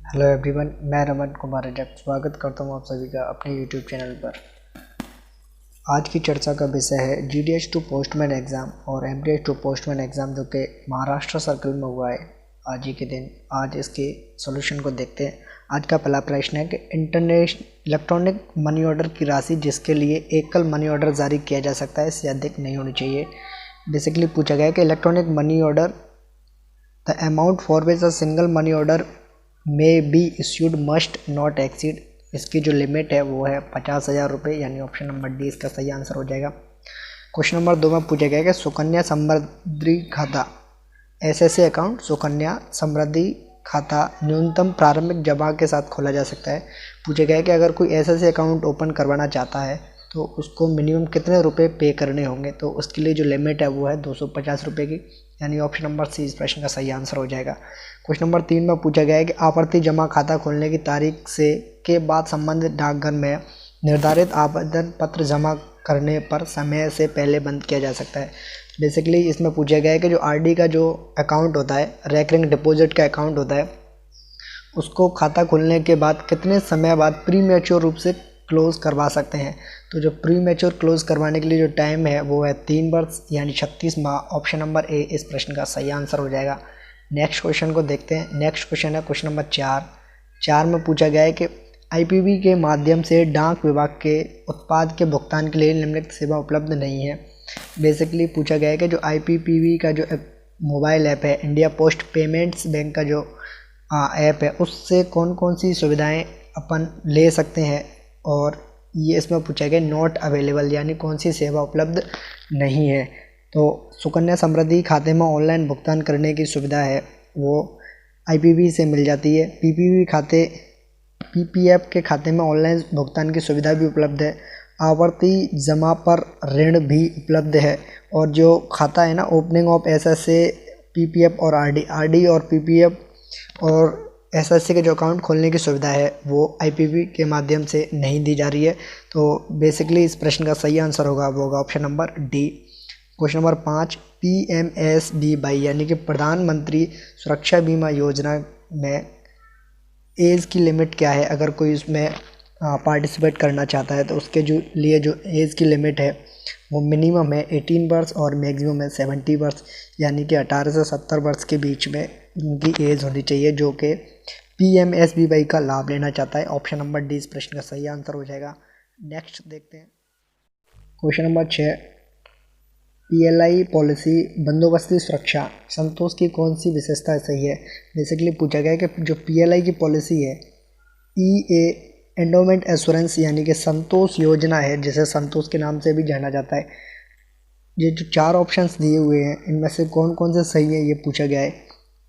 Hello everyone, मैं रमन कुमार रजक स्वागत करता हूं आप सभी का अपने यूट्यूब चैनल पर। आज की चर्चा का विषय है जीडीएस टू पोस्टमैन एग्ज़ाम और एमडीएस टू पोस्टमैन एग्ज़ाम जो कि महाराष्ट्र सर्कल में हुआ है आज ही के दिन। आज इसके सॉल्यूशन को देखते हैं। आज का पहला प्रश्न है कि इंटरनेशनल इलेक्ट्रॉनिक मनी ऑर्डर की राशि जिसके लिए एकल मनी ऑर्डर जारी किया जा सकता है इससे अधिक नहीं होनी चाहिए। बेसिकली पूछा गया है कि electronic money order the amount for which a single money order में be issued must not exceed, इसकी जो लिमिट है वो है 50,000 रुपये, यानी ऑप्शन नंबर डी इसका सही आंसर हो जाएगा। क्वेश्चन नंबर 2 में पूछा गया कि सुकन्या समृद्धि खाता एसएसए अकाउंट सुकन्या समृद्धि खाता न्यूनतम प्रारंभिक जमा के साथ खोला जा सकता है। पूछा गया है कि अगर कोई एसएसए अकाउंट ओपन करवाना चाहता है तो उसको मिनिमम कितने रुपए पे करने होंगे, तो उसके लिए जो लिमिट है वो है 250 रुपये की, यानी ऑप्शन नंबर सी इस प्रश्न का सही आंसर हो जाएगा। क्वेश्चन नंबर 3 में पूछा गया है कि आवर्ती जमा खाता खोलने की तारीख से के बाद संबंधित डाकघर में निर्धारित आवेदन पत्र जमा करने पर समय से पहले बंद किया जा सकता है। बेसिकली इसमें पूछा गया है कि जो आरडी का जो अकाउंट होता है, रेकरिंग डिपॉजिट का अकाउंट होता है, उसको खाता खुलने के बाद कितने समय बाद प्री मैच्योर रूप से क्लोज़ करवा सकते हैं। तो जो प्री मैच्योर क्लोज़ करवाने के लिए जो टाइम है वो है 3 वर्ष यानी 36 माह। ऑप्शन नंबर ए इस प्रश्न का सही आंसर हो जाएगा। नेक्स्ट क्वेश्चन को देखते हैं। नेक्स्ट क्वेश्चन है क्वेश्चन नंबर 4 में पूछा गया है कि आईपीबी के माध्यम से डाक विभाग के उत्पाद के भुगतान के लिए निम्नलिखित सेवा उपलब्ध नहीं है। बेसिकली पूछा गया है कि जो आईपीपीबी का जो मोबाइल ऐप है, इंडिया पोस्ट पेमेंट्स बैंक का जो ऐप है, उससे कौन कौन सी सुविधाएं अपन ले सकते हैं, और ये इसमें पूछा गया नॉट अवेलेबल, यानी कौन सी सेवा उपलब्ध नहीं है। तो सुकन्या समृद्धि खाते में ऑनलाइन भुगतान करने की सुविधा है वो आईपीबी से मिल जाती है। पीपीबी खाते पीपीएफ के खाते में ऑनलाइन भुगतान की सुविधा भी उपलब्ध है। आवर्ती जमा पर ऋण भी उपलब्ध है। और जो खाता है ना, ओपनिंग ऑफ एसएसए पीपीएफ और आरडी और पीपीएफ और एसएससी के जो अकाउंट खोलने की सुविधा है वो आईपीबी के माध्यम से नहीं दी जा रही है। तो बेसिकली इस प्रश्न का सही आंसर होगा वो होगा option number D. Question number 5 PMSBY यानी कि प्रधानमंत्री सुरक्षा बीमा योजना में एज की लिमिट क्या है। अगर कोई उसमें पार्टिसिपेट करना चाहता है तो उसके जो लिए जो एज की लिमिट है वो मिनिमम है 18 वर्ष और मैक्सिमम है 70 वर्ष, यानी कि 18 से 70 वर्ष के बीच में उनकी एज होनी चाहिए जो कि पीएमएसबीवाई का लाभ लेना चाहता है। ऑप्शन नंबर डी इस प्रश्न का सही आंसर हो जाएगा। नेक्स्ट देखते हैं क्वेश्चन नंबर 6 पीएलआई पॉलिसी बंदोबस्ती सुरक्षा संतोष की कौन सी विशेषता सही है। बेसिकली पूछा गया है कि जो पीएलआई की पॉलिसी है ईए एंडोमेंट एश्योरेंस यानी कि संतोष योजना है, जिसे संतोष के नाम से भी जाना जाता है। ये जो 4 ऑप्शंस दिए हुए हैं इनमें से कौन कौन से सही है ये पूछा गया है।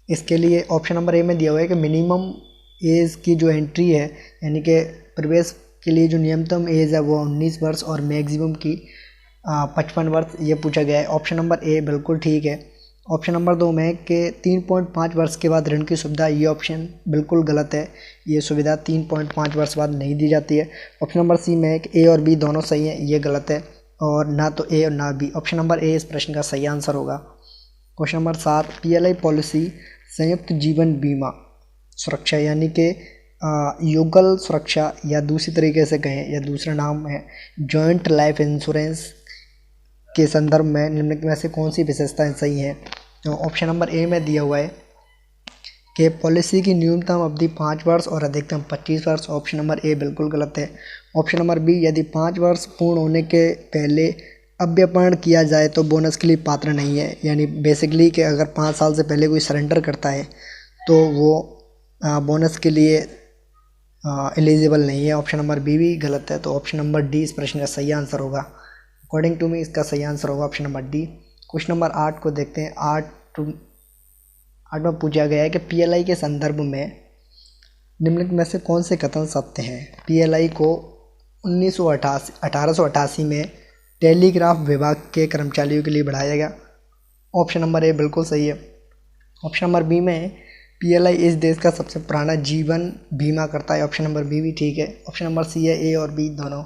इसके लिए ऑप्शन नंबर ए में दिया हुआ है कि मिनिमम एज की जो एंट्री है, यानी कि प्रवेश के लिए जो न्यूनतम एज है वो 19 वर्ष और मैक्सिमम की 55 वर्ष, ये पूछा गया है। ऑप्शन नंबर ए बिल्कुल ठीक है। ऑप्शन नंबर 2 में कि 3.5 वर्ष के बाद ऋण की सुविधा, ये ऑप्शन बिल्कुल गलत है। ये सुविधा 3.5 वर्ष बाद नहीं दी जाती है। ऑप्शन नंबर सी में कि ए और बी दोनों सही हैं, ये गलत है, और ना तो ए और ना बी। ऑप्शन नंबर ए इस प्रश्न का सही आंसर होगा। क्वेश्चन नंबर 7 पीएलआई पॉलिसी संयुक्त जीवन बीमा सुरक्षा यानी कि युगल सुरक्षा, या दूसरी तरीके से कहें या दूसरा नाम है जॉइंट लाइफ इंश्योरेंस के संदर्भ में निम्नलिखित में से कौन सी विशेषताएं सही हैं। तो ऑप्शन नंबर ए में दिया हुआ है कि पॉलिसी की न्यूनतम अवधि 5 वर्ष और अधिकतम 25 वर्ष। ऑप्शन नंबर ए बिल्कुल गलत है। ऑप्शन नंबर बी यदि 5 वर्ष पूर्ण होने के पहले अव्यपण किया जाए तो बोनस के लिए पात्र नहीं है, यानी बेसिकली कि अगर 5 साल से पहले कोई सरेंडर करता है तो वो बोनस के लिए एलिजिबल नहीं है। ऑप्शन नंबर बी भी गलत है। तो ऑप्शन नंबर डी इस प्रश्न का सही आंसर होगा। अकॉर्डिंग टू मी इसका सही आंसर होगा option number D. Question number 8 को देखते हैं। 8 में पूछा गया है कि पीएलआई के संदर्भ में निम्नलिखित में से कौन से कथन सत्य हैं। पीएलआई को 1888 में टेलीग्राफ विभाग के कर्मचारियों के लिए बढ़ाया गया। ऑप्शन नंबर ए बिल्कुल सही है। ऑप्शन नंबर बी में पीएलआई इस देश का सबसे पुराना जीवन बीमा करता है। ऑप्शन नंबर बी भी ठीक है। ऑप्शन नंबर सी है ए और बी दोनों।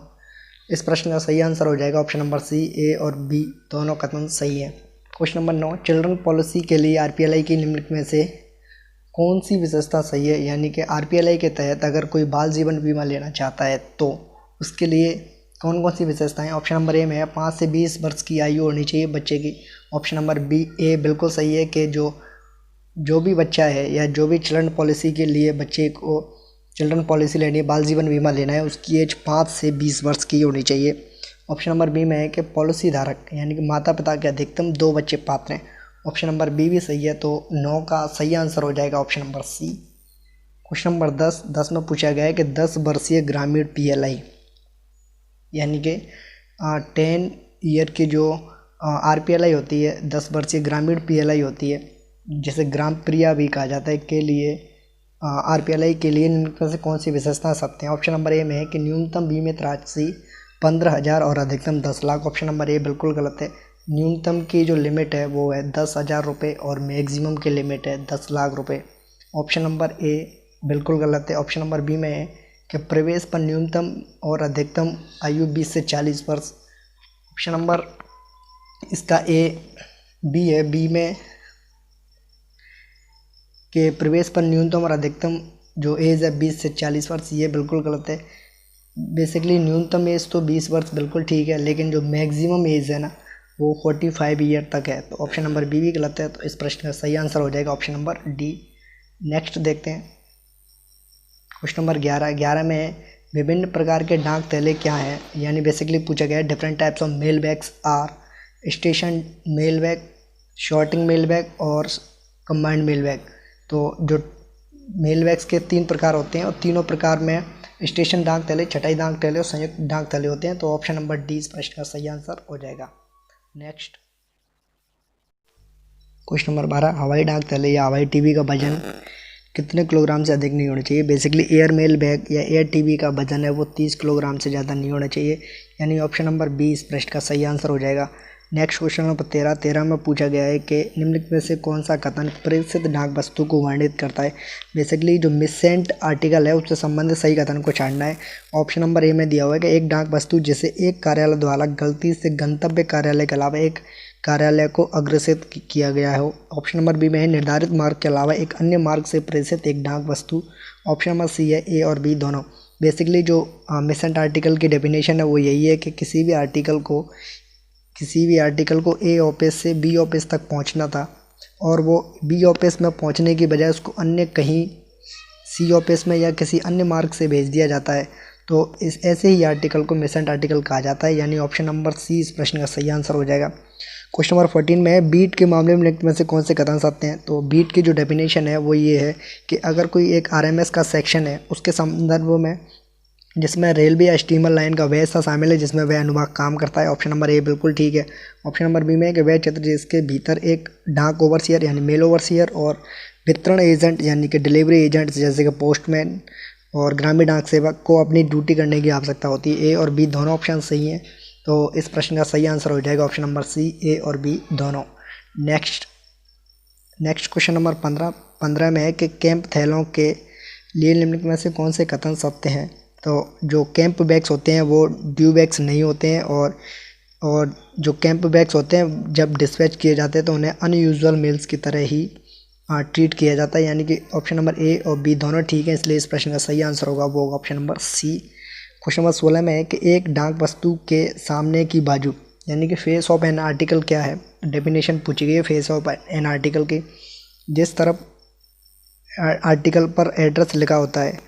इस प्रश्न का सही आंसर हो जाएगा ऑप्शन नंबर सी, ए और बी दोनों कथन सही है। क्वेश्चन नंबर 9 चिल्ड्रन पॉलिसी के लिए आरपीएलआई की निम्नलिखित में से कौन सी विशेषता सही है, यानी कि आरपीएलआई के तहत अगर कोई बाल जीवन बीमा लेना चाहता है तो उसके लिए कौन कौन सी विशेषताएं। ऑप्शन नंबर ए में है 5 से 20 वर्ष की आयु होनी चाहिए बच्चे की। ऑप्शन नंबर बी ए बिल्कुल सही है कि जो भी बच्चा है या जो भी चिल्ड्रन पॉलिसी के लिए बच्चे को चिल्ड्रन पॉलिसी लेनी है, बाल जीवन बीमा लेना है, उसकी एज 5 से 20 वर्ष की होनी चाहिए। ऑप्शन नंबर बी में है कि पॉलिसी धारक यानी कि माता पिता के अधिकतम 2 बच्चे पात्र हैं। ऑप्शन नंबर बी भी सही है, तो 9 का सही आंसर हो जाएगा option number C. Question number 10 में पूछा गया है कि 10 वर्षीय ग्रामीण पीएलआई यानी कि 10 ईयर की जो आरपीएलआई होती है, 10 वर्षीय ग्रामीण पीएलआई होती है, जिसे ग्राम प्रिया भी कहा जाता है, के लिए आरपीएलआई के लिए इनमें से कौन सी विशेषता सकते हैं। ऑप्शन नंबर ए में है कि न्यूनतम बीमित राशि 15,000 और अधिकतम 10 लाख। ऑप्शन नंबर ए बिल्कुल गलत है। न्यूनतम की जो लिमिट है वो है 10,000 रुपये और मैक्सिमम की लिमिट है 10 लाख रुपये। ऑप्शन नंबर ए बिल्कुल गलत है। ऑप्शन नंबर बी में है कि प्रवेश पर न्यूनतम और अधिकतम आयु 20 से 40 वर्ष। ऑप्शन नंबर इसका ए बी है। बी में कि प्रवेश पर न्यूनतम और अधिकतम जो एज है 20 से 40 वर्ष, ये बिल्कुल गलत है। बेसिकली न्यूनतम एज तो 20 वर्ष बिल्कुल ठीक है, लेकिन जो मैक्सिमम एज है ना वो 45 ईयर तक है। तो ऑप्शन नंबर बी भी गलत है, तो इस प्रश्न का सही आंसर हो जाएगा ऑप्शन नंबर डी। नेक्स्ट देखते हैं क्वेश्चन नंबर 11 में विभिन्न प्रकार के डाक थैले क्या हैं, यानी बेसिकली पूछा गया है different types of mail bags are station mail bag, sorting mail bag और कंबाइंड मेल बैग। तो जो मेल बैग्स के 3 प्रकार होते हैं और तीनों प्रकार में स्टेशन डाक थैले, छटाई डाक थैले और संयुक्त डाक थैले होते हैं। तो ऑप्शन नंबर डी इस प्रश्न का सही आंसर हो जाएगा। नेक्स्ट क्वेश्चन नंबर 12, हवाई डाक थैले या हवाई टीवी का वजन कितने किलोग्राम से अधिक नहीं होना चाहिए। बेसिकली एयर मेल बैग या एयर टीवी का वजन है वो 30 किलोग्राम से ज़्यादा नहीं होना चाहिए, यानी ऑप्शन नंबर बी इस प्रश्न का सही आंसर हो जाएगा। नेक्स्ट क्वेश्चन नंबर 13 में पूछा गया है कि निम्नलिखित में से कौन सा कथन प्रेषित डाक वस्तु को वर्णित करता है। बेसिकली जो मिसेंट आर्टिकल है उससे संबंधित सही कथन को छांटना है। ऑप्शन नंबर ए में दिया हुआ है कि एक डाक वस्तु जिसे एक कार्यालय द्वारा गलती से गंतव्य कार्यालय के अलावा एक कार्यालय को अग्रेसित किया गया हो। ऑप्शन नंबर बी में है निर्धारित मार्ग के अलावा एक अन्य मार्ग से प्रेषित एक डाक वस्तु। ऑप्शन नंबर सी है ए और बी दोनों। बेसिकली जो मिसेंट आर्टिकल की डेफिनेशन है वो यही है कि किसी भी आर्टिकल को ए ऑफिस से बी ऑफिस तक पहुंचना था और वो बी ऑफिस में पहुंचने की बजाय उसको अन्य कहीं सी ऑफिस में या किसी अन्य मार्ग से भेज दिया जाता है, तो इस ऐसे ही आर्टिकल को मिसेंट आर्टिकल कहा जाता है, यानी ऑप्शन नंबर सी इस प्रश्न का सही आंसर हो जाएगा। क्वेश्चन नंबर 14 में है बीट के मामले में निम्नलिखित में से कौन से कथन सत्य हैं। तो बीट की जो डेफिनेशन है वो ये है कि अगर कोई एक आरएमएस का सेक्शन है उसके संदर्भ में जिसमें रेलवे या स्टीमर लाइन का वह हिस्सा शामिल है जिसमें वह अनुभाग काम करता है। ऑप्शन नंबर ए बिल्कुल ठीक है। ऑप्शन नंबर बी में है कि वह क्षेत्र जिसके भीतर एक डाक ओवरसीयर यानी मेल ओवरसीयर और वितरण एजेंट यानी कि डिलीवरी एजेंट जैसे कि पोस्टमैन और ग्रामीण डाक सेवक को अपनी ड्यूटी करने की आवश्यकता होती है। ए और बी दोनों ऑप्शन सही हैं, तो इस प्रश्न का सही आंसर हो जाएगा ऑप्शन नंबर सी, ए और बी दोनों। नेक्स्ट क्वेश्चन नंबर 15 में है कि कैंप थैलों के लिए निम्नलिखित में से कौन से कथन सत्य हैं। तो जो कैंप बैग्स होते हैं वो ड्यू बैग्स नहीं होते हैं और जो कैंप बैग्स होते हैं जब डिस्पैच किए जाते हैं तो उन्हें अनयूजुअल मेल्स की तरह ही ट्रीट किया जाता है, यानी कि ऑप्शन नंबर ए और बी दोनों ठीक है, इसलिए इस प्रश्न का सही आंसर होगा वो option number C. Question number 16 में है कि एक डाक वस्तु के सामने की बाजू यानी कि फेस ऑफ एन आर्टिकल क्या है। डेफिनेशन पूछी गई है फेस ऑफ एन आर्टिकल की। जिस तरफ आर्टिकल पर एड्रेस लिखा होता है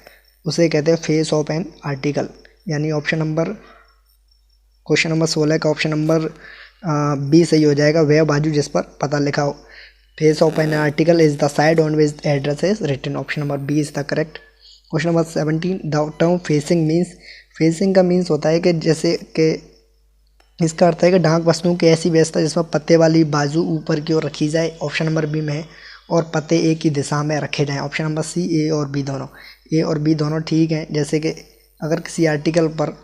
उसे कहते हैं फेस ऑफ एन आर्टिकल, यानी क्वेश्चन नंबर 16 का ऑप्शन नंबर बी सही हो जाएगा, वह बाजू जिस पर पता लिखा हो। Face of an article is the side on which address is written. Option number B is the correct. Question number 17, the term facing means. Facing का मीन्स होता है कि जैसे कि इसका अर्थ है कि डाक वस्तुओं की ऐसी व्यवस्था जिसमें पत्ते वाली बाजू ऊपर की ओर रखी जाए। ऑप्शन नंबर बी में है और पत्ते एक ही दिशा में रखे जाएं। ऑप्शन नंबर सी, ए और बी दोनों। ए और बी दोनों ठीक हैं। जैसे कि अगर किसी आर्टिकल पर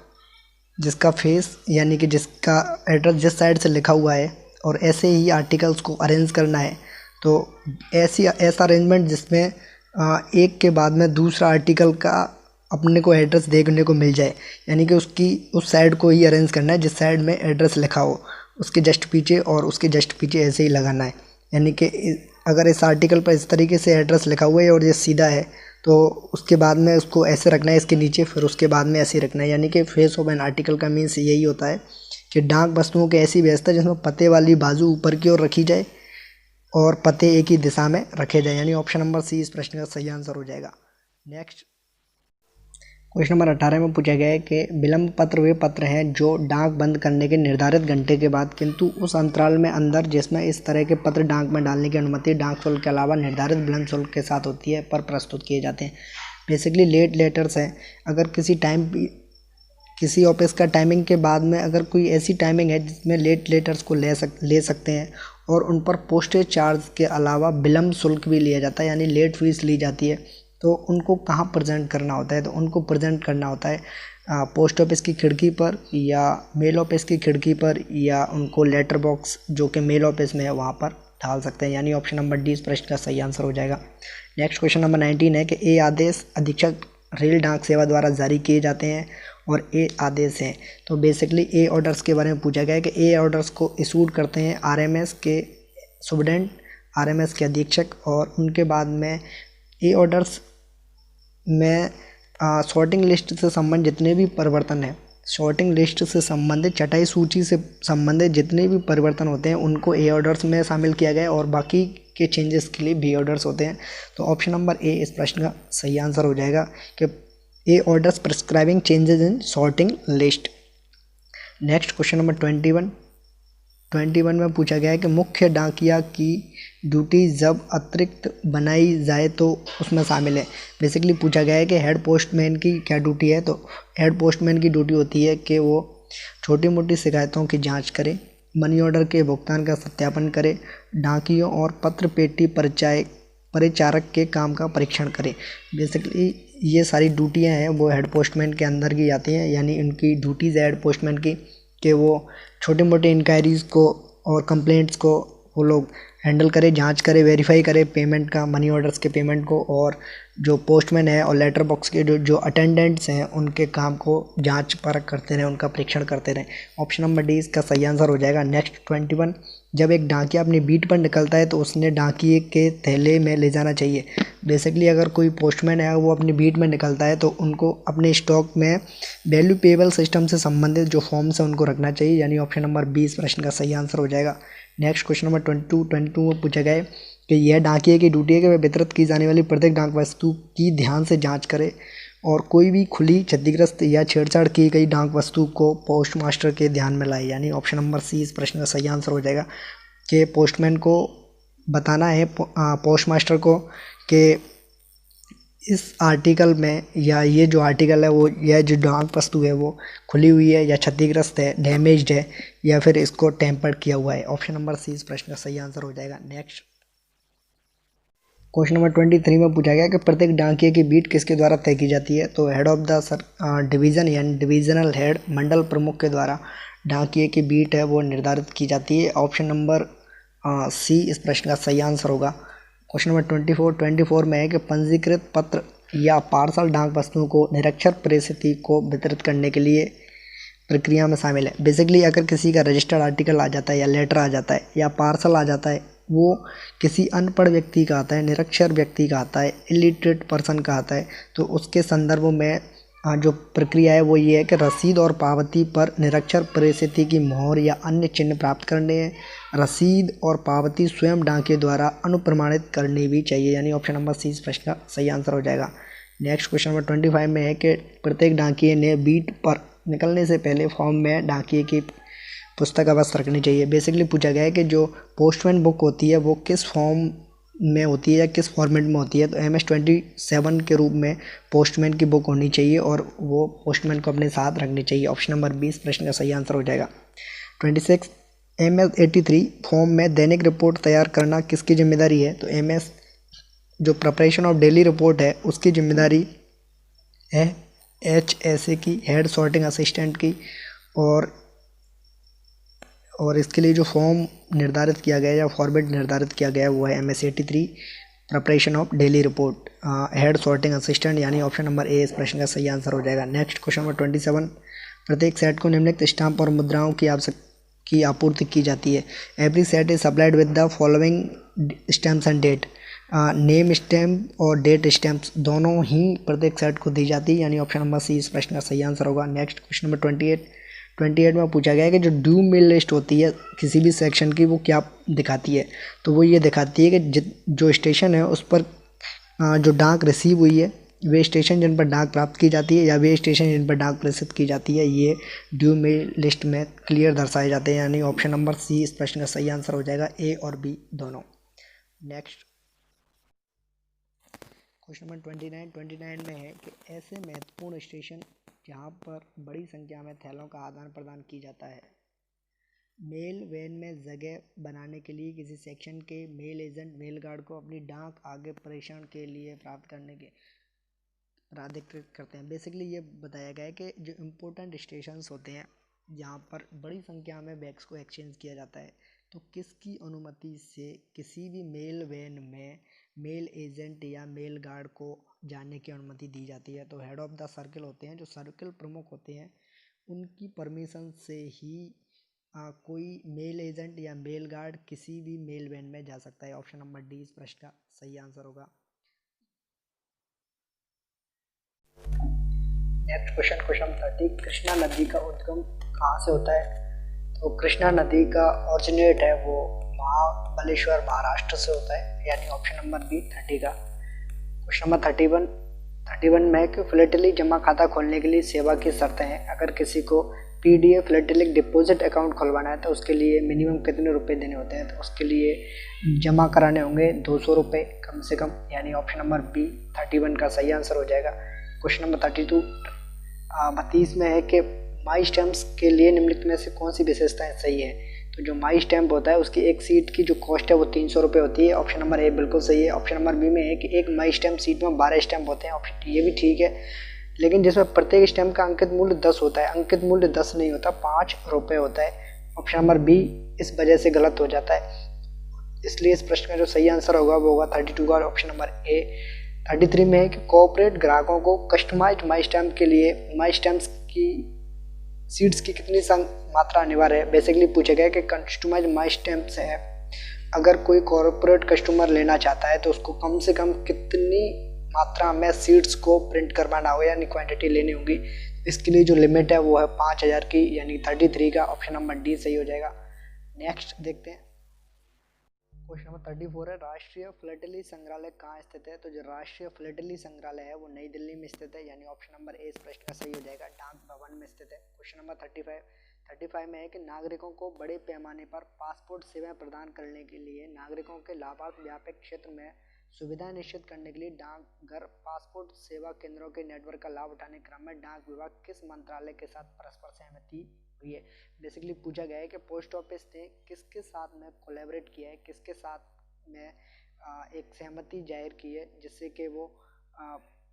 जिसका फेस यानी कि जिसका एड्रेस जिस साइड से लिखा हुआ है और ऐसे ही आर्टिकल्स को अरेंज करना है तो ऐसा अरेंजमेंट जिसमें एक के बाद में दूसरा आर्टिकल का अपने को एड्रेस देखने को मिल जाए, यानी कि उसकी उस साइड को ही अरेंज करना है जिस साइड में एड्रेस लिखा हो, उसके जस्ट पीछे और उसके जस्ट पीछे ऐसे ही लगाना है। यानी कि अगर इस आर्टिकल पर इस तरीके से एड्रेस लिखा हुआ है और ये सीधा है तो उसके बाद में उसको ऐसे रखना है इसके नीचे, फिर उसके बाद में ऐसे रखना है। यानी कि फेस ऑफ एन आर्टिकल का मीन्स यही होता है कि डाक वस्तुओं की ऐसी व्यवस्था जिसमें पते वाली बाजू ऊपर की ओर रखी जाए और पते एक ही दिशा में रखे जाए। यानी ऑप्शन नंबर सी इस प्रश्न का सही आंसर हो जाएगा। नेक्स्ट क्वेश्चन नंबर 18 में पूछा गया है कि विलंब पत्र वे पत्र हैं जो डाक बंद करने के निर्धारित घंटे के बाद किंतु उस अंतराल में अंदर जिसमें इस तरह के पत्र डाक में डालने की अनुमति डाक शुल्क के अलावा निर्धारित विलंब शुल्क के साथ होती है पर प्रस्तुत किए जाते हैं। बेसिकली लेट लेटर्स हैं। अगर किसी ऑफिस का टाइमिंग के बाद में अगर कोई ऐसी टाइमिंग है जिसमें लेट लेटर्स को ले सकते हैं और उन पर पोस्टेज चार्ज के अलावा विलंब शुल्क भी लिया जाता है, यानी लेट फीस ली जाती है, तो उनको कहाँ प्रेजेंट करना होता है? तो उनको प्रेजेंट करना होता है पोस्ट ऑफिस की खिड़की पर या मेल ऑफिस की खिड़की पर, या उनको लेटर बॉक्स जो कि मेल ऑफिस में है वहाँ पर डाल सकते हैं। यानी ऑप्शन नंबर डी इस प्रश्न का सही आंसर हो जाएगा। नेक्स्ट क्वेश्चन नंबर 19 है कि ए आदेश अधीक्षक रेल डाक सेवा द्वारा जारी किए जाते हैं और ए आदेश हैं। तो बेसिकली ए ऑर्डर्स के बारे में पूछा गया है कि ए ऑर्डर्स को इशूड करते हैं आरएमएस के सुपरडेंट, आरएमएस के अधीक्षक, और उनके बाद में ए ऑर्डर्स में सॉर्टिंग लिस्ट से संबंधित जितने भी परिवर्तन हैं, सॉर्टिंग लिस्ट से संबंधित, छँटाई सूची से संबंधित जितने भी परिवर्तन होते हैं उनको ए ऑर्डर्स में शामिल किया गया है और बाकी के चेंजेस के लिए बी ऑर्डर्स होते हैं। तो ऑप्शन नंबर ए इस प्रश्न का सही आंसर हो जाएगा कि A orders prescribing changes in sorting list. Next question number 21 में पूछा गया है कि मुख्य डाकिया की ड्यूटी जब अतिरिक्त बनाई जाए तो उसमें शामिल है। बेसिकली पूछा गया है कि हेड पोस्टमैन की क्या ड्यूटी है। तो हेड पोस्टमैन की ड्यूटी होती है कि वो छोटी मोटी शिकायतों की जांच करे, मनी ऑर्डर के भुगतान का सत्यापन करे, डाकियों और पत्र पेटी परिचारक के काम का परीक्षण करे। बेसिकली ये सारी ड्यूटियाँ हैं वो हेड पोस्टमैन के अंदर की आती हैं। यानी उनकी ड्यूटीज़ है हेड पोस्टमैन की कि वो छोटे मोटे इंक्वायरीज़ को और कंप्लेंट्स को वो लोग हैंडल करे, जांच करे, वेरीफाई करे पेमेंट का, मनी ऑर्डर्स के पेमेंट को, और जो पोस्टमैन है और लेटर बॉक्स के जो अटेंडेंट्स हैं उनके काम को जांच परख करते रहें, उनका परीक्षण करते रहें। ऑप्शन नंबर डी इसका सही आंसर हो जाएगा। नेक्स्ट 21 जब एक डाकिया अपनी बीट पर निकलता है तो उसने डाकिए के थैले में ले जाना चाहिए। बेसिकली अगर कोई पोस्टमैन है वो अपनी बीट में निकलता है तो उनको अपने स्टॉक में वैल्यू पेबल सिस्टम से संबंधित जो फॉर्म्स है उनको रखना चाहिए। यानी ऑप्शन नंबर 20 प्रश्न का सही आंसर हो जाएगा। नेक्स्ट क्वेश्चन नंबर 22 में पूछा गया है कि यह डाकिए की ड्यूटी है कि वह वितरित की जाने वाली प्रत्येक डाक वस्तु की ध्यान से जांच करे और कोई भी खुली, क्षतिग्रस्त या छेड़छाड़ की गई डाक वस्तु को पोस्ट मास्टर के ध्यान में लाए। यानी ऑप्शन नंबर सी इस प्रश्न का सही आंसर हो जाएगा कि पोस्टमैन को बताना है पोस्ट मास्टर को कि इस आर्टिकल में, या ये जो आर्टिकल है वो, यह जो डाक वस्तु है वो खुली हुई है या क्षतिग्रस्त है, डैमेज्ड है, या फिर इसको टेम्पर्ड किया हुआ है। ऑप्शन नंबर सी इस प्रश्न का सही आंसर हो जाएगा। नेक्स्ट क्वेश्चन नंबर 23 में पूछा गया कि प्रत्येक डाकिये की बीट किसके द्वारा तय की जाती है। तो हेड ऑफ द डिवीज़न यानी डिविजनल हेड, मंडल प्रमुख के द्वारा डाकिये की बीट है वो निर्धारित की जाती है। ऑप्शन नंबर सी इस प्रश्न का सही आंसर होगा। क्वेश्चन नंबर 24 में है कि पंजीकृत पत्र या पार्सल डाक वस्तुओं को निरक्षर प्रेषित को वितरित करने के लिए प्रक्रिया में शामिल है। बेसिकली अगर किसी का रजिस्टर्ड आर्टिकल आ जाता है या लेटर आ जाता है या पार्सल आ जाता है, वो किसी अनपढ़ व्यक्ति का आता है, निरक्षर व्यक्ति का आता है, इलिटरेट पर्सन का आता है, तो उसके संदर्भ में जो प्रक्रिया है वो ये है कि रसीद और पावती पर निरक्षर प्रेषित की मोहर या अन्य चिन्ह प्राप्त करने हैं। रसीद और पावती स्वयं डाकिये द्वारा अनुप्रमाणित करनी भी चाहिए। यानी ऑप्शन नंबर सी इस प्रश्न का सही आंसर हो जाएगा। नेक्स्ट क्वेश्चन नंबर 25 में है कि प्रत्येक डाकिये ने बीट पर निकलने से पहले फॉर्म में डाकिये की पुस्तक अवश्य रखनी चाहिए। बेसिकली पूछा गया है कि जो पोस्टमैन बुक होती है वो किस फॉर्म में होती है या किस फॉर्मेट में होती है। तो MS-27 के रूप में पोस्टमैन की बुक होनी चाहिए और वो पोस्टमैन को अपने साथ रखनी चाहिए। ऑप्शन नंबर 20 प्रश्न का सही आंसर हो जाएगा। 26 MS-83 फॉर्म में दैनिक रिपोर्ट तैयार करना किसकी जिम्मेदारी है। तो MS जो प्रिपरेशन ऑफ डेली रिपोर्ट है उसकी जिम्मेदारी है HSA की, हेड सॉर्टिंग असिस्टेंट की, और इसके लिए जो फॉर्म निर्धारित किया गया या फॉर्मेट निर्धारित किया गया वो है MS-83 preparation of daily report, head sorting assistant. यानी ऑप्शन नंबर ए इस प्रश्न का सही आंसर हो जाएगा। नेक्स्ट क्वेश्चन नंबर 27 प्रत्येक सेट को निम्नलिखित स्टाम्प और मुद्राओं की आपूर्ति की जाती है। Every set is supplied with the following stamps and date, name stamp और डेट स्टैम्प्स दोनों ही प्रत्येक सेट को दी जाती है, यानी ऑप्शन नंबर सी इस प्रश्न का सही आंसर होगा। नेक्स्ट क्वेश्चन नंबर 28 में पूछा गया है कि जो ड्यू मेल लिस्ट होती है किसी भी सेक्शन की वो क्या दिखाती है। तो वो ये दिखाती है कि जो स्टेशन है उस पर जो डाक रिसीव हुई है, वे स्टेशन जिन पर डाक प्राप्त की जाती है या वे स्टेशन जिन पर डाक प्रेषित की जाती है, ये ड्यू मेल लिस्ट में क्लियर दर्शाए जाते हैं, यानी ऑप्शन नंबर सी इस प्रश्न का सही आंसर हो जाएगा, ए और बी दोनों। नेक्स्ट क्वेश्चन नंबर 29 में है कि ऐसे महत्वपूर्ण स्टेशन जहां पर बड़ी संख्या में थैलों का आदान प्रदान की जाता है। मेल वैन में जगह बनाने के लिए किसी सेक्शन के मेल एजेंट मेल गार्ड को अपनी डाक आगे प्रेषण के लिए प्राप्त करने के प्राधिकृत करते हैं। बेसिकली ये बताया गया है कि जो इम्पोर्टेंट स्टेशंस होते हैं जहाँ पर बड़ी संख्या में बैग्स को एक्सचेंज किया जाता है, तो किसकी अनुमति से किसी भी मेल वैन में मेल एजेंट या मेल गार्ड को जाने की अनुमति दी जाती है। तो हेड ऑफ द सर्कल होते हैं, जो सर्कल प्रमुख होते हैं, उनकी परमिशन से ही कोई मेल एजेंट या मेल गार्ड किसी भी मेल वैन में जा सकता है। ऑप्शन नंबर डी इस प्रश्न का सही आंसर होगा। नेक्स्ट क्वेश्चन 30, कृष्णा नदी का उद्गम कहाँ से होता है। तो कृष्णा नदी का ऑरिजिनेट है वो महाबलेश्वर महाराष्ट्र से होता है, यानी ऑप्शन नंबर बी 30 का। क्वेश्चन नंबर 31 में कि फिलेटली जमा खाता खोलने के लिए सेवा की शर्तें हैं। अगर किसी को पीडीएफ फिलेटलिक डिपॉजिट अकाउंट खुलवाना है तो उसके लिए मिनिमम कितने रुपए देने होते हैं। तो उसके लिए जमा कराने होंगे 200 रुपये कम से कम, यानी ऑप्शन नंबर बी 31 का सही आंसर हो जाएगा। क्वेश्चन नंबर 32 में है कि माई स्टैम्प्स के लिए निम्नलिखित में से कौन सी विशेषताएं सही है। तो जो माई स्टैम्प होता है उसकी एक सीट की जो कॉस्ट है वो 300 रुपये होती है। ऑप्शन नंबर ए बिल्कुल सही है। ऑप्शन नंबर बी में है कि एक माई स्टैम्प सीट में 12 स्टैम्प होते हैं, ऑप्शन ये भी ठीक है, लेकिन जिसमें प्रत्येक स्टैम्प का अंकित मूल्य 10 होता है। अंकित मूल्य 10 नहीं होता, 5 रुपये होता है। ऑप्शन नंबर बी इस वजह से गलत हो जाता है, इसलिए इस प्रश्न का जो सही आंसर होगा वो होगा 32 का ऑप्शन नंबर ए। 33 में है कि कॉर्पोरेट ग्राहकों को कस्टमाइज्ड माई स्टैम्प के लिए माई स्टैम्प्स की सीड्स की कितनी मात्रा अनिवार्य है। बेसिकली पूछा गया कि कस्टमाइज्ड माई स्टैम्प्स है, अगर कोई कॉर्पोरेट कस्टमर लेना चाहता है तो उसको कम से कम कितनी मात्रा में सीड्स को प्रिंट करवाना होगा, यानी क्वांटिटी लेनी होगी। इसके लिए जो लिमिट है वो है 5000 की, यानी 33 का ऑप्शन नंबर डी सही हो जाएगा। नेक्स्ट देखते हैं क्वेश्चन नंबर 34 है, राष्ट्रीय फिलेटली संग्रहालय कहाँ स्थित है। तो जो राष्ट्रीय फिलेटली संग्रहालय है वो नई दिल्ली में स्थित है, यानी ऑप्शन नंबर ए इस प्रश्न का सही हो जाएगा, डाक भवन में स्थित है। क्वेश्चन नंबर 35 में है कि नागरिकों को बड़े पैमाने पर पासपोर्ट सेवाएं प्रदान करने के लिए नागरिकों के लाभार्थ व्यापक क्षेत्र में सुविधा निश्चित करने के लिए डाकघर पासपोर्ट सेवा केंद्रों के नेटवर्क का लाभ उठाने क्रम में डाक विभाग किस मंत्रालय के साथ परस्पर सहमति हुई है। बेसिकली पूछा गया है कि पोस्ट ऑफिस ने किसके साथ में कोलैबोरेट किया है, किसके साथ में एक सहमति जाहिर की है जिससे कि वो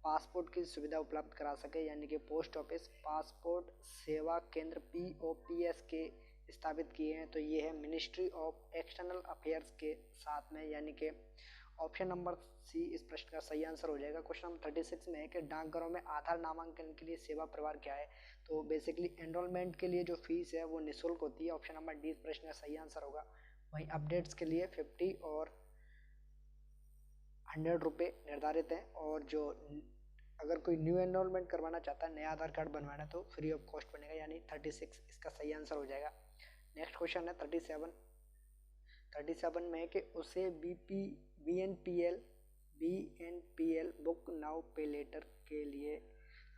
पासपोर्ट की सुविधा उपलब्ध करा सके, यानी कि पोस्ट ऑफिस पासपोर्ट सेवा केंद्र POPS के स्थापित किए हैं। तो ये है मिनिस्ट्री ऑफ एक्सटर्नल अफेयर्स के साथ में, यानी कि ऑप्शन नंबर सी इस प्रश्न का सही आंसर हो जाएगा। क्वेश्चन नंबर 36 में है कि डाकघरों में आधार नामांकन के लिए सेवा प्रकार क्या है। तो बेसिकली एनरोलमेंट के लिए जो फीस है वो निःशुल्क होती है, ऑप्शन नंबर डी इस प्रश्न का सही आंसर होगा। वहीं अपडेट्स के लिए 50 और 100 रुपये निर्धारित हैं, और जो अगर कोई न्यू एनरोलमेंट करवाना चाहता है, नया आधार कार्ड बनवाना है तो फ्री ऑफ कॉस्ट बनेगा, यानी 36 इसका सही आंसर हो जाएगा। नेक्स्ट क्वेश्चन है 37 में कि उसे BNPL बुक नाउ पे लेटर के लिए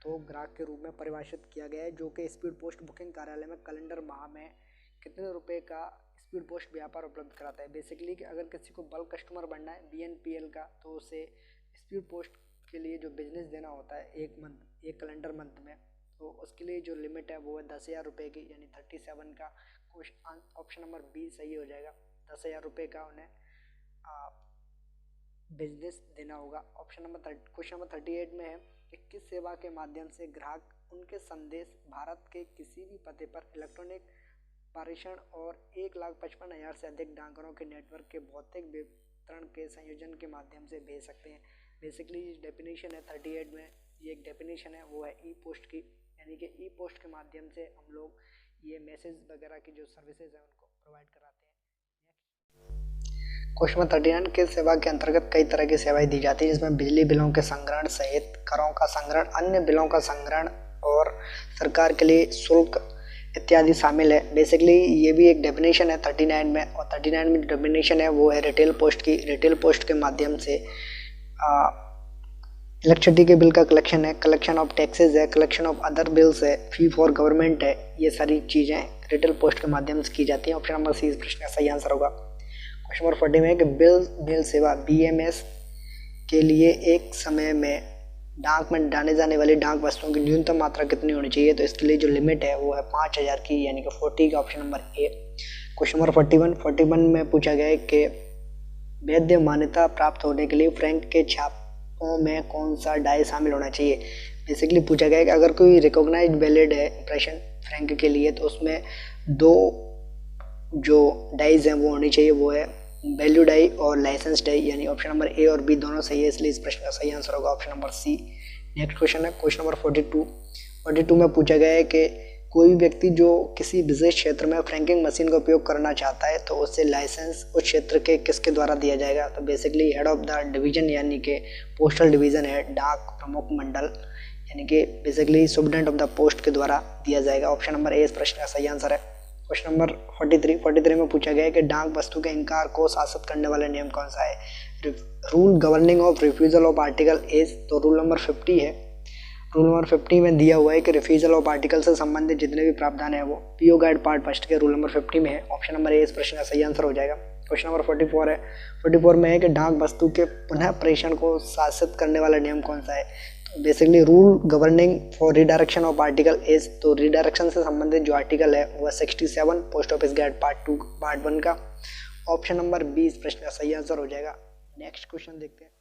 तो ग्राहक के रूप में परिभाषित किया गया है, जो कि स्पीड पोस्ट बुकिंग कार्यालय में कैलेंडर माह में कितने रुपए का स्पीड पोस्ट व्यापार उपलब्ध कराता है। बेसिकली कि अगर किसी को बल्क कस्टमर बनना है BNPL का, तो उसे स्पीड पोस्ट के लिए जो बिजनेस देना होता है एक कैलेंडर मंथ में, तो उसके लिए जो लिमिट है वो है 10,000 रुपये की, यानी 37 का ऑप्शन नंबर बी सही हो जाएगा। 10,000 रुपये का उन्हें बिजनेस देना होगा। क्वेश्चन नंबर 38 में है कि किस सेवा के माध्यम से ग्राहक उनके संदेश भारत के किसी भी पते पर इलेक्ट्रॉनिक पारेषण और 1,55,000 से अधिक डाकघरों के नेटवर्क के भौतिक वितरण के संयोजन के माध्यम से भेज सकते हैं। बेसिकली डेफिनेशन है 38 में, ये एक डेफिनेशन है वो है ई पोस्ट की, यानी कि ई पोस्ट के माध्यम से हम लोग ये मैसेज वगैरह की जो सर्विसेज है उनको प्रोवाइड कराते हैं। क्वेश्चन नंबर 39, किस सेवा के अंतर्गत कई तरह की सेवाएं दी जाती है, जिसमें बिजली बिलों के संग्रहण सहित करों का संग्रहण, अन्य बिलों का संग्रहण और सरकार के लिए शुल्क इत्यादि शामिल है। बेसिकली ये भी एक डेफिनेशन है 39 में, और 39 में डेफिनेशन है वो है रिटेल पोस्ट की। रिटेल पोस्ट के माध्यम से इलेक्ट्रिसिटी के बिल का कलेक्शन है, कलेक्शन ऑफ टैक्सेस है, कलेक्शन ऑफ अदर बिल्स है, फी फॉर गवर्नमेंट है। ये सारी चीज़ें रिटेल पोस्ट के माध्यम से की जाती हैं। ऑप्शन नंबर सी इस प्रश्न का सही आंसर होगा। क्वेश्चन नंबर 40 में है कि बिल सेवा बीएमएस के लिए एक समय में डाक में डाले जाने वाली डाक वस्तुओं की न्यूनतम मात्रा कितनी होनी चाहिए, तो इसके लिए जो लिमिट है वो है 5000 की, यानी कि 40 का option number A. Question number 41 में पूछा गया है कि वैध मान्यता प्राप्त होने के लिए फ्रैंक के छापों में कौन सा डाई शामिल होना चाहिए। बेसिकली पूछा गया है कि अगर कोई रिकॉग्नाइज्ड वैलिड है इंप्रेशन फ्रैंक के लिए, तो उसमें दो जो डाइज हैं वो होनी चाहिए, वो है वैल्यू डाई और लाइसेंस डाई, यानी ऑप्शन नंबर ए और बी दोनों सही है, इसलिए इस प्रश्न का सही आंसर होगा option number C. Next question है क्वेश्चन नंबर 42 में पूछा गया है कि कोई व्यक्ति जो किसी विशेष क्षेत्र में फ्रैंकिंग मशीन का उपयोग करना चाहता है तो उससे लाइसेंस उस क्षेत्र के किसके द्वारा दिया जाएगा। तो basically head of the division, यानी कि पोस्टल डिवीजन है, डाक प्रमुख मंडल, यानी कि basically superintendent of the post के द्वारा दिया जाएगा। ऑप्शन नंबर ए इस प्रश्न का सही आंसर है। क्वेश्चन नंबर 43 में पूछा गया है कि डाक वस्तु के इनकार को शासित करने वाला नियम कौन सा है। Rule governing of refusal of article is, तो रूल नंबर 50 है। रूल नंबर 50 में दिया हुआ है कि रिफ्यूजल ऑफ आर्टिकल से संबंधित जितने भी प्रावधान है वो पीओ गाइड पार्ट फर्स्ट के रूल नंबर 50 में है। ऑप्शन नंबर ए इस प्रश्न का सही आंसर हो जाएगा। क्वेश्चन नंबर 44 है। 44 में है कि डाक वस्तु के पुनः प्रेषण को शासित करने वाला नियम कौन सा है। Basically rule governing for redirection of article is, तो रिडायरेक्शन से संबंधित जो आर्टिकल है वह 67 post office guide part 2 part 1 का। ऑप्शन नंबर बी इस प्रश्न का सही आंसर हो जाएगा। नेक्स्ट क्वेश्चन देखते हैं।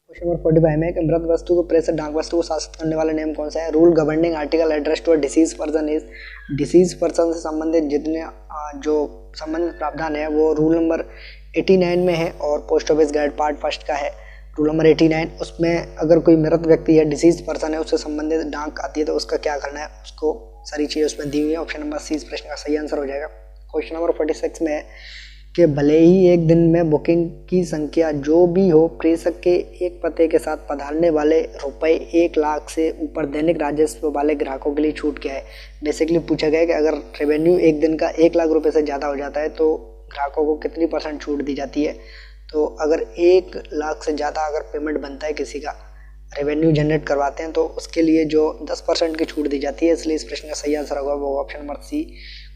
क्वेश्चन नंबर 45 में कि मृत वस्तु को प्रेषित डाक वस्तु को शासित करने वाला नियम कौन सा है। Rule governing article address to a deceased person is, deceased person से संबंधित जितने जो संबंधित प्रावधान है वो रूल नंबर 89 में है और post office guide part first का है रूल नंबर 89। उसमें अगर कोई मृत व्यक्ति है, डिसीज पर्सन है, उससे संबंधित डाक आती है तो उसका क्या करना है, उसको सारी चीज़ें उसमें दी हुई है। ऑप्शन नंबर सी इस प्रश्न का सही आंसर हो जाएगा। क्वेश्चन नंबर 46 में है कि भले ही एक दिन में बुकिंग की संख्या जो भी हो, प्रेषक के एक पते के साथ पधारने वाले रुपए 1 लाख से ऊपर दैनिक राजस्व वाले ग्राहकों के लिए छूट क्या है। बेसिकली पूछा गया है कि अगर रेवेन्यू एक दिन का 1 लाख रुपए से ज़्यादा हो जाता है तो ग्राहकों को कितनी % छूट दी जाती है। तो अगर 1 लाख से ज़्यादा अगर पेमेंट बनता है, किसी का रेवेन्यू जनरेट करवाते हैं, तो उसके लिए जो 10% की छूट दी जाती है, इसलिए इस प्रश्न का सही आंसर होगा वो option number C.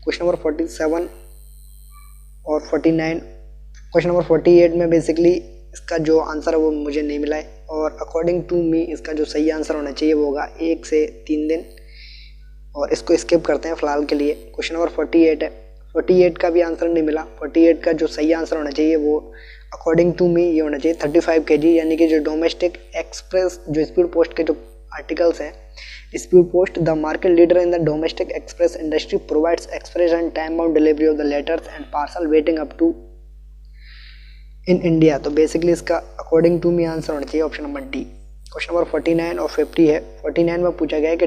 Question number 47 और 49, क्वेश्चन नंबर 48 में बेसिकली इसका जो आंसर है वो मुझे नहीं मिला है, और अकॉर्डिंग टू मी इसका जो सही आंसर होना चाहिए वो होगा 1 से 3 दिन, और इसको स्किप करते हैं फिलहाल के लिए। क्वेश्चन नंबर 48 है। 48 का भी आंसर नहीं मिला। 48 का जो सही आंसर होना चाहिए वो अकॉर्डिंग टू मी ये होना चाहिए 35 kg, यानी कि जो डोमेस्टिक एक्सप्रेस जो स्पीड पोस्ट के जो आर्टिकल्स हैं, speed post the market leader in the domestic express industry provides express and time bound delivery of the letters and parcel weighting up to in India. तो basically इसका according to me answer होना चाहिए option number D. Question number 49 और 50 है। 49 में पूछा गया है कि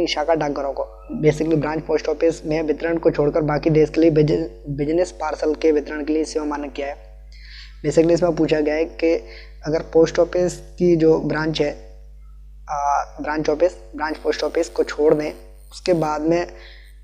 शाखा डाकघरों को बेसिकली ब्रांच पोस्ट ऑफिस में वितरण को छोड़कर बाकी देश के लिए बिजनेस पार्सल के वितरण के लिए सेवा मानक क्या है। बेसिकली इसमें पूछा गया है कि अगर पोस्ट ऑफिस की जो ब्रांच है, ब्रांच पोस्ट ऑफिस को छोड़ दें, उसके बाद में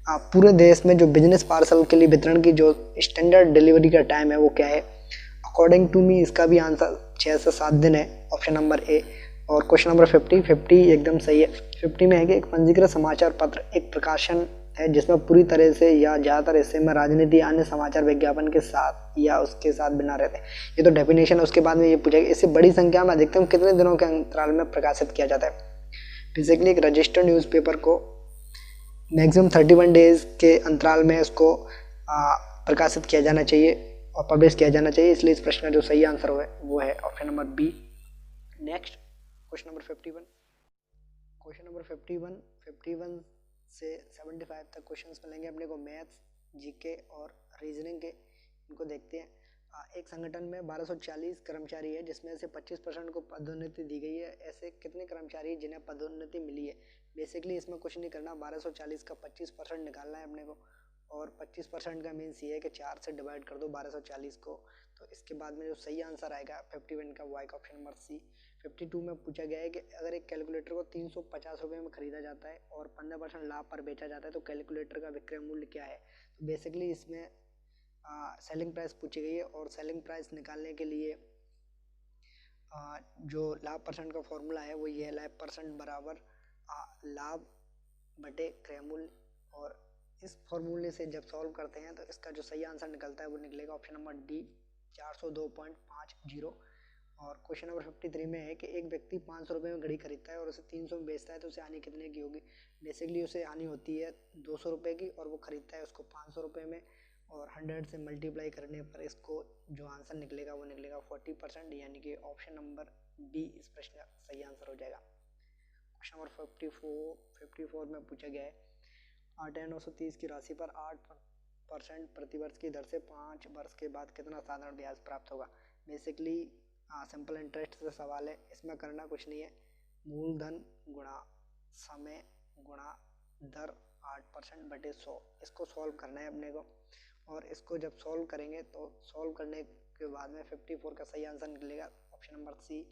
पूरे देश में जो बिजनेस पार्सल के लिए वितरण की जो स्टैंडर्ड डिलीवरी का टाइम है वो क्या है। अकॉर्डिंग टू मी इसका भी आंसर 6 से 7 दिन है, ऑप्शन नंबर ए। और क्वेश्चन नंबर 50 एकदम सही है। 50 में है कि एक पंजीकृत समाचार पत्र एक प्रकाशन है जिसमें पूरी तरह से या ज़्यादातर हिस्से में राजनीति अन्य समाचार विज्ञापन के साथ या उसके साथ बिना रहते हैं। ये तो डेफिनेशन है। उसके बाद में ये पूछा कि इससे बड़ी संख्या में अधिकतम कितने दिनों के अंतराल में प्रकाशित किया जाता है। बेसिकली एक रजिस्टर्ड न्यूज़पेपर को मैक्सिमम 31 डेज के अंतराल में इसको प्रकाशित किया जाना चाहिए और पब्लिश किया जाना चाहिए, इसलिए इस प्रश्न का जो सही आंसर वो है option number B. Next question number 51। Question number 51 से 75 तक क्वेश्चंस मिलेंगे अपने को, मैथ्स, जीके और रीजनिंग के। इनको देखते हैं। एक संगठन में 1240 कर्मचारी है जिसमें से 25% को पदोन्नति दी गई है। ऐसे कितने कर्मचारी जिन्हें पदोन्नति मिली है। बेसिकली इसमें कुछ नहीं करना, 1240 का 25% निकालना है अपने को और 25% का मीन्स ये है कि 4 से डिवाइड कर दो 1240 को। तो इसके बाद में जो सही आंसर आएगा 51 का वो आएगा ऑप्शन नंबर सी। 52 में पूछा गया है कि अगर एक कैलकुलेटर को 350 रुपये में खरीदा जाता है और 15% लाभ पर बेचा जाता है तो कैलकुलेटर का विक्रय मूल्य क्या है। तो बेसिकली इसमें सेलिंग प्राइस पूछी गई है और सेलिंग प्राइस निकालने के लिए जो लाभ परसेंट का फॉर्मूला है वो ये है, लाभ परसेंट बराबर लाभ बटे क्रय मूल्य। और इस फॉर्मूले से जब सॉल्व करते हैं तो इसका जो सही आंसर निकलता है वो निकलेगा ऑप्शन नंबर डी 402.50। और क्वेश्चन नंबर 53 में है कि एक व्यक्ति 500 रुपये में घड़ी खरीदता है और उसे 300 में बेचता है तो उसे हानि कितने की होगी। बेसिकली उसे हानि होती है 200 रुपये की और वो खरीदता है उसको 500 रुपये में, और 100 से मल्टीप्लाई करने पर इसको जो आंसर निकलेगा वो निकलेगा 40%, यानी कि ऑप्शन नंबर बी इस प्रश्न का सही आंसर हो जाएगा। क्वेश्चन नंबर 54 में पूछा गया है 8,930 की राशि पर 8% प्रतिवर्ष की दर से 5 वर्ष के बाद कितना साधारण ब्याज प्राप्त होगा। बेसिकली सिंपल इंटरेस्ट से सवाल है, इसमें करना कुछ नहीं है, मूलधन गुणा समय गुणा दर 8% बटे 100, इसको सॉल्व करना है अपने को। और इसको जब सॉल्व करेंगे तो सॉल्व करने के बाद में 54 का सही आंसर निकलेगा ऑप्शन नंबर सी।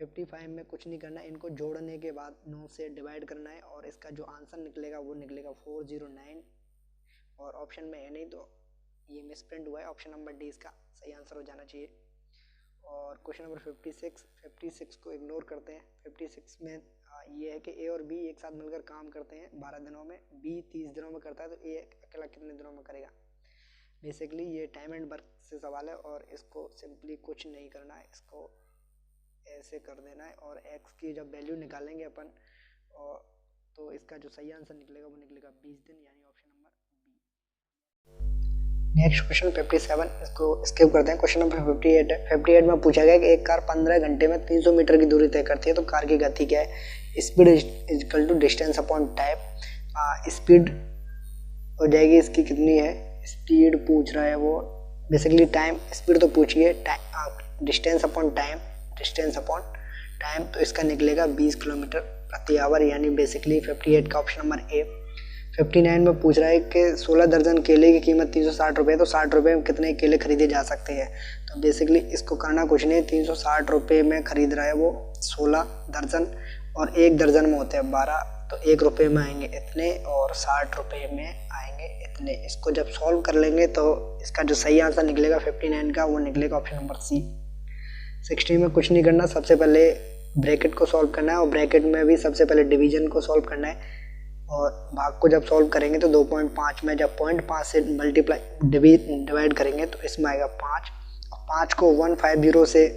55 में कुछ नहीं करना है, इनको जोड़ने के बाद 9 से डिवाइड करना है और इसका जो आंसर निकलेगा वो निकलेगा 409, और ऑप्शन में है नहीं तो ये मिसप्रिंट हुआ है, ऑप्शन नंबर डी इसका सही आंसर हो जाना चाहिए। और क्वेश्चन नंबर 56 को इग्नोर करते हैं। 56 में ये है कि ए और बी एक साथ मिलकर काम करते हैं 12 दिनों में, बी 30 दिनों में करता है, तो ए अकेला कितने दिनों में करेगा। बेसिकली ये टाइम एंड वर्क से सवाल है और इसको सिंपली कुछ नहीं करना है, इसको ऐसे कर देना है और x की जब वैल्यू निकालेंगे अपन और तो इसका जो सही आंसर निकलेगा वो निकलेगा 20 दिन, यानी option number B. Next question 57, इसको स्किप करते हैं। क्वेश्चन नंबर 58 में पूछा गया कि एक कार 15 घंटे में 300 मीटर की दूरी तय करती है तो कार की गति क्या है। Speed is equal to distance upon time. Speed हो जाएगी इसकी कितनी है, स्पीड पूछ रहा है वो, बेसिकली टाइम, स्पीड तो पूछिए, डिस्टेंस अपॉन टाइम तो इसका निकलेगा 20 किलोमीटर प्रति आवर, यानी बेसिकली 58 का ऑप्शन नंबर ए। 59 में पूछ रहा है कि 16 दर्जन केले की कीमत 360 रुपये, तो 60 रुपये में कितने केले खरीदे जा सकते हैं। तो बेसिकली इसको करना कुछ नहीं, 360 रुपये में खरीद रहा है वो 16 दर्जन और एक दर्जन में होते हैं 12, तो 1 रुपये में आएंगे इतने और 60 रुपये में आएंगे इतने। इसको जब सॉल्व कर लेंगे तो इसका जो सही आंसर निकलेगा 59 का वो निकलेगा ऑप्शन नंबर सी। 60 में कुछ नहीं करना, सबसे पहले ब्रैकेट को सॉल्व करना है और ब्रैकेट में भी सबसे पहले डिवीजन को सॉल्व करना है और भाग को जब सॉल्व करेंगे तो 2.5 में जब 0.5 से डिवाइड करेंगे तो इसमें आएगा 5, और 5 को 150 से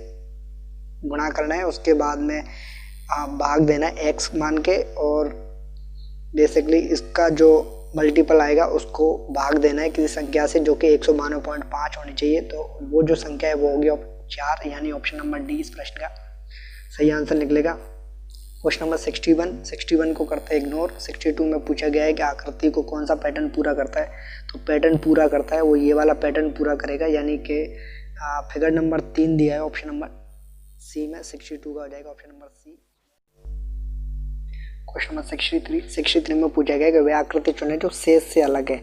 गुणा करना है, उसके बाद में भाग देना है x मान के, और बेसिकली इसका जो मल्टीपल आएगा उसको भाग देना है किसी संख्या से जो कि 192.5 होनी चाहिए, तो वो जो संख्या है वो होगी 4, यानी ऑप्शन नंबर डी इस प्रश्न का सही आंसर निकलेगा। क्वेश्चन नंबर 61 को करते हैं इग्नोर। 62 में पूछा गया है कि आकृति को कौन सा पैटर्न पूरा करता है, तो पैटर्न पूरा करता है वो ये वाला पैटर्न पूरा करेगा, यानी कि फिगर नंबर 3 दिया है ऑप्शन नंबर सी में, 62 का हो जाएगा option number C. Question number 63 में पूछा गया है कि वह आकृति चुने जो शेष से अलग है।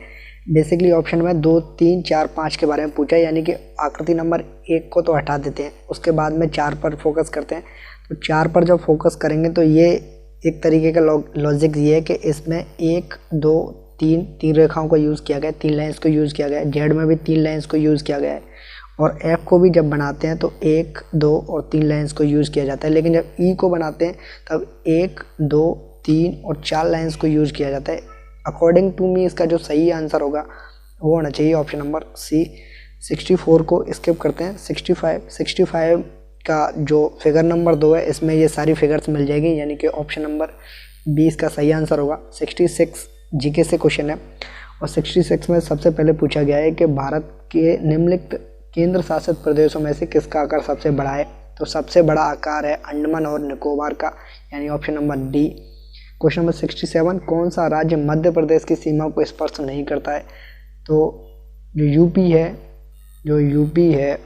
बेसिकली ऑप्शन में 2, 3, 4, 5 के बारे में पूछा है, यानी कि आकृति नंबर 1 को तो हटा देते हैं, उसके बाद में 4 पर फोकस करते हैं। तो 4 पर जब फोकस करेंगे तो ये एक तरीके का लॉजिक ये है कि इसमें 1, 2, 3 रेखाओं को यूज़ किया गया है, 3 लाइन्स को यूज़ किया गया है, जेड में भी 3 लाइन्स को यूज़ किया गया है, और एफ को भी जब बनाते हैं तो 1, 2 और 3 लाइन्स को यूज़ किया जाता है, लेकिन जब ई को बनाते हैं तब 1, 2, 3 और 4 लाइन्स को यूज़ किया जाता है। अकॉर्डिंग टू मी इसका जो सही आंसर होगा वो होना चाहिए ऑप्शन नंबर सी। 64 को स्किप करते हैं। 65 का जो फिगर नंबर 2 है इसमें ये सारी फिगर्स मिल जाएगी, यानी कि ऑप्शन नंबर बी इसका सही आंसर होगा। 66 जीके से क्वेश्चन है और 66 में सबसे पहले पूछा गया है कि भारत के निम्नलिखित केंद्र शासित प्रदेशों में से किसका आकार सबसे बड़ा है। तो सबसे बड़ा आकार है अंडमान और निकोबार का, यानी option number D. Question number 67, कौन सा राज्य मध्य प्रदेश की सीमा को स्पर्श नहीं करता है। तो जो यूपी है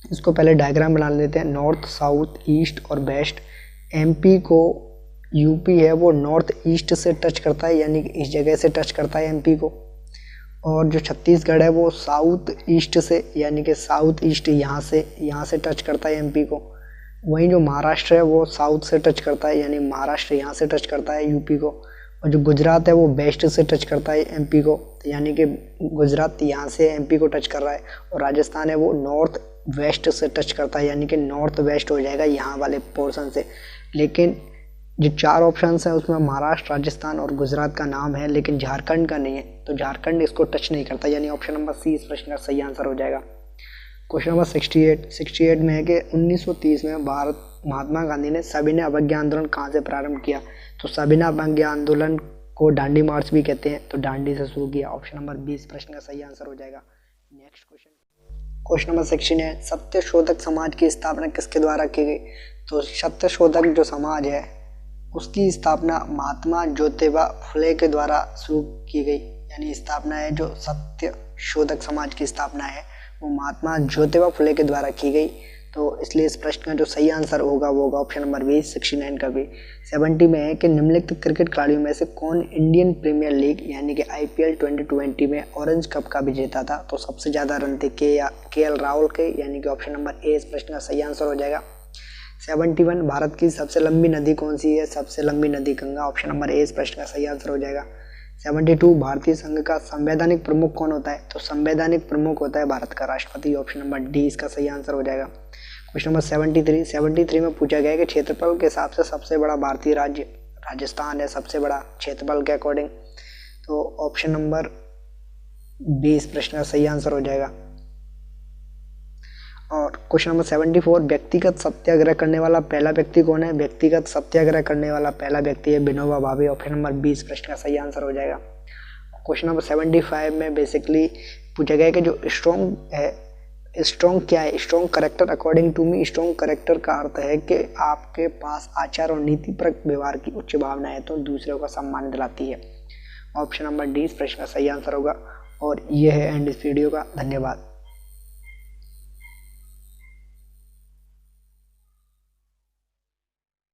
इसको पहले डायग्राम बना लेते हैं, नॉर्थ, साउथ, ईस्ट और वेस्ट। एमपी को यूपी है वो नॉर्थ ईस्ट से टच करता है, यानी कि इस जगह से टच करता है एमपी को, और जो छत्तीसगढ़ है वो साउथ ईस्ट से, यानी कि साउथ ईस्ट यहाँ से टच करता है एमपी को। वहीं जो महाराष्ट्र है वो साउथ से टच करता है, यानी महाराष्ट्र यहाँ से टच करता है यूपी को। और जो गुजरात है वो वेस्ट से टच करता है एमपी को, यानी कि गुजरात यहाँ से एमपी को टच कर रहा है। और राजस्थान है वो नॉर्थ वेस्ट से टच करता है, यानी कि नॉर्थ वेस्ट हो जाएगा यहाँ वाले पोर्शन से। लेकिन जो 4 ऑप्शन हैं उसमें महाराष्ट्र, राजस्थान और गुजरात का नाम है, लेकिन झारखंड का नहीं है, तो झारखंड इसको टच नहीं करता, यानी ऑप्शन नंबर सी इस प्रश्न का सही आंसर हो जाएगा। क्वेश्चन नंबर 68 में है कि 1930 में महात्मा गांधी ने सविनय अवज्ञा आंदोलन कहाँ से प्रारंभ किया? तो सविनय अवज्ञा आंदोलन को दांडी मार्च भी कहते हैं, तो दांडी से शुरू किया। ऑप्शन नंबर 20 प्रश्न का सही आंसर हो जाएगा। Next question number 69, Satyashodhak Samaj की स्थापना किसके द्वारा की गई? तो सत्यशोधक जो समाज है उसकी स्थापना महात्मा ज्योतिबा फुले के द्वारा शुरू की गई, यानी स्थापना है जो सत्यशोधक समाज की स्थापना है वो महात्मा ज्योतिबा फुले के द्वारा की गई। तो इसलिए इस प्रश्न का जो सही आंसर होगा वो होगा ऑप्शन नंबर 20 69 का भी। 70 में है कि निम्नलिखित क्रिकेट खिलाड़ियों में से कौन इंडियन प्रीमियर लीग यानी कि IPL 2020 में ऑरेंज कप का विजेता था? तो सबसे ज़्यादा रन थे KL राहुल के, यानी कि ऑप्शन नंबर ए इस प्रश्न का सही आंसर हो जाएगा। 71 भारत की सबसे लंबी नदी कौन सी है? सबसे लंबी नदी गंगा, ऑप्शन नंबर ए इस प्रश्न का सही आंसर हो जाएगा। 72 भारतीय संघ का संवैधानिक प्रमुख कौन होता है? तो संवैधानिक प्रमुख होता है भारत का राष्ट्रपति, ऑप्शन नंबर डी इसका सही आंसर हो जाएगा। क्वेश्चन नंबर 73 में पूछा गया है कि क्षेत्रफल के हिसाब से सबसे बड़ा भारतीय राज्य राजस्थान है, सबसे बड़ा क्षेत्रफल के अकॉर्डिंग, तो ऑप्शन नंबर 20 प्रश्न का सही आंसर हो जाएगा। और क्वेश्चन नंबर 74 व्यक्तिगत सत्याग्रह करने वाला पहला व्यक्ति कौन है? व्यक्तिगत सत्याग्रह करने वाला पहला व्यक्ति है विनोबा भावे, ऑप्शन नंबर 20 प्रश्न का सही आंसर हो जाएगा। क्वेश्चन नंबर 75 में बेसिकली पूछा गया है कि जो स्ट्रॉन्ग है, स्ट्रॉन्ग क्या है? Strong character according to me, strong character का अर्थ है कि आपके पास आचार और नीतिपरक व्यवहार की उच्च भावना है तो दूसरों का सम्मान दिलाती है। ऑप्शन नंबर डी इस प्रश्न का सही आंसर होगा। और ये है एंड इस वीडियो का। धन्यवाद।